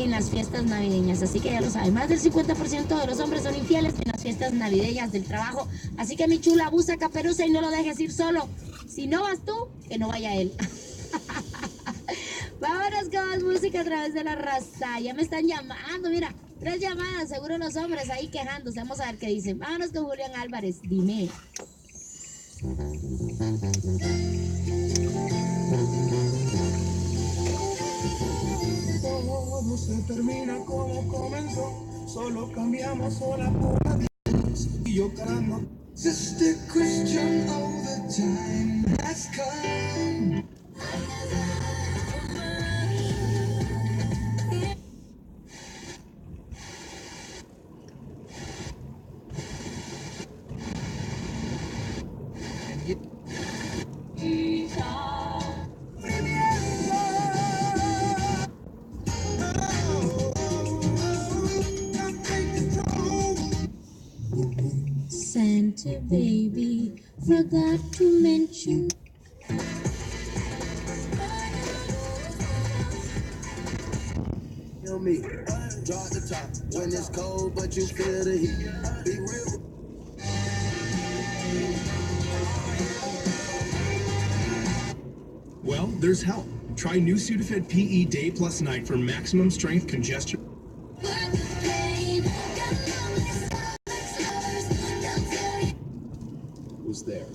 en las fiestas navideñas. Así que ya lo saben, más del 50% de los hombres son infieles en las fiestas navideñas del trabajo. Así que mi chula, abusa caperuza y no lo dejes ir solo. Si no vas tú, que no vaya él. Vámonos con más música a través de la raza. Ya me están llamando, mira, 3 llamadas, seguro los hombres ahí quejándose. Vamos a ver qué dicen. Vámonos con Julián Álvarez, dime. Todo se termina como comenzó, solo cambiamos sola por la Dios y yo caramba. Sister Christian, all the time has come. Santa baby, forgot to mention. Feel me, draw the top when it's cold, but you feel the heat. Be real. Well, there's help. Try new Sudafed PE Day Plus Night for maximum strength congestion. Was there.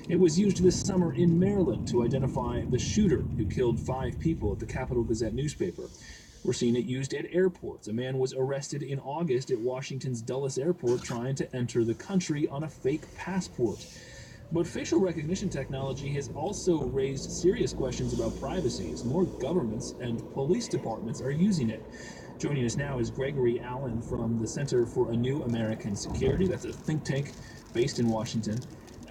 It was used this summer in Maryland to identify the shooter who killed 5 people at the Capital Gazette newspaper. We're seeing it used at airports. A man was arrested in August at Washington's Dulles Airport trying to enter the country on a fake passport. But facial recognition technology has also raised serious questions about privacy as more governments and police departments are using it. Joining us now is Gregory Allen from the Center for a New American Security. That's a think tank based in Washington.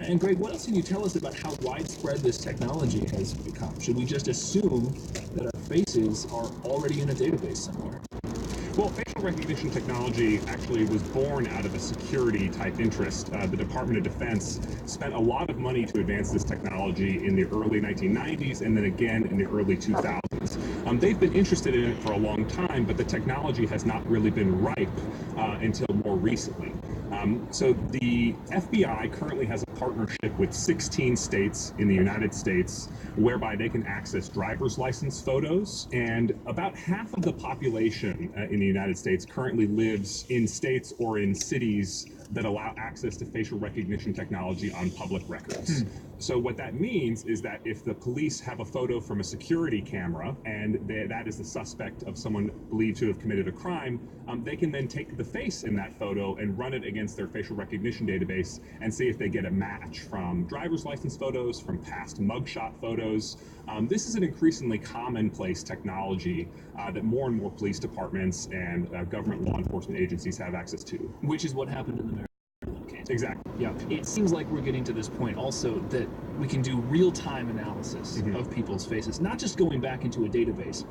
And Greg, what else can you tell us about how widespread this technology has become? Should we just assume that our faces are already in a database somewhere? Well, facial recognition technology actually was born out of a security type interest. The Department of Defense spent a lot of money to advance this technology in the early 1990s and then again in the early 2000s. They've been interested in it for a long time, but the technology has not really been ripe until more recently. So the FBI currently has a partnership with 16 states in the United States whereby they can access driver's license photos, and about half of the population in the United States currently lives in states or in cities that allow access to facial recognition technology on public records. So what that means is that if the police have a photo from a security camera and that is the suspect of someone believed to have committed a crime, they can then take the face in that photo and run it against their facial recognition database and see if they get a match from driver's license photos, from past mugshot photos. This is an increasingly commonplace technology that more and more police departments and government law enforcement agencies have access to. Which is what happened in the Maryland case. Exactly. Yeah. It seems like we're getting to this point also that we can do real-time analysis of people's faces, not just going back into a database,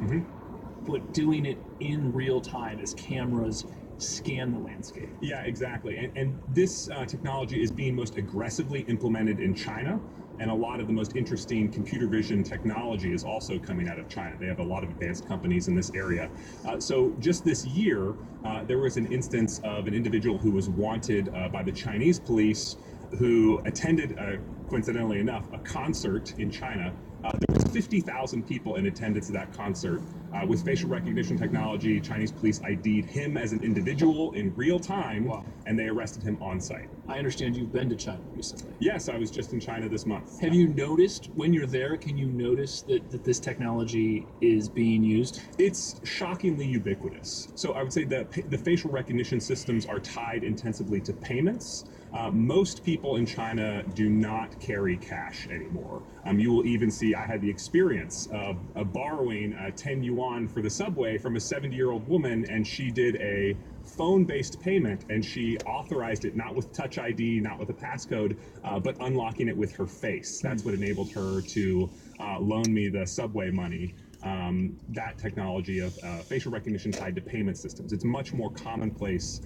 but doing it in real time as cameras scan the landscape. Yeah, exactly. And this technology is being most aggressively implemented in China. And a lot of the most interesting computer vision technology is also coming out of China. They have a lot of advanced companies in this area. So just this year, there was an instance of an individual who was wanted by the Chinese police who attended, coincidentally enough, a concert in China. There was 50,000 people in attendance at that concert. With facial recognition technology, Chinese police ID'd him as an individual in real time, and they arrested him on site. I understand you've been to China recently. Yes, I was just in China this month. Have you noticed, when you're there, can you notice that this technology is being used? It's shockingly ubiquitous. So I would say that the facial recognition systems are tied intensively to payments. Most people in China do not carry cash anymore. You will even see, I had the experience of borrowing 10 yuan for the subway from a 70-year-old woman, and she did a phone-based payment, and she authorized it not with Touch ID, not with a passcode, but unlocking it with her face. That's what enabled her to loan me the subway money. That technology of facial recognition tied to payment systems. It's much more commonplace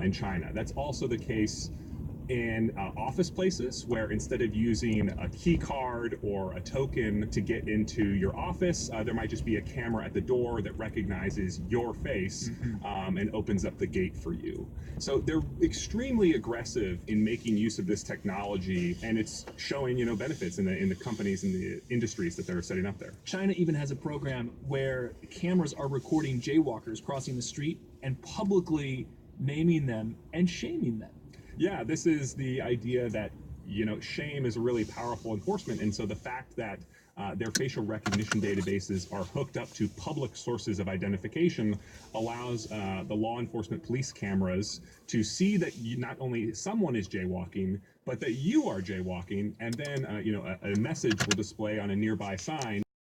in China. That's also the case in office places where instead of using a key card or a token to get into your office, there might just be a camera at the door that recognizes your face and opens up the gate for you. So they're extremely aggressive in making use of this technology, and it's showing, you know, benefits in the companies and the industries that they're setting up there. China even has a program where cameras are recording jaywalkers crossing the street and publicly naming them and shaming them. Yeah, this is the idea that, you know, shame is a really powerful enforcement, and so the fact that their facial recognition databases are hooked up to public sources of identification allows the law enforcement police cameras to see that not only someone is jaywalking, but that you are jaywalking, and then you know, a message will display on a nearby sign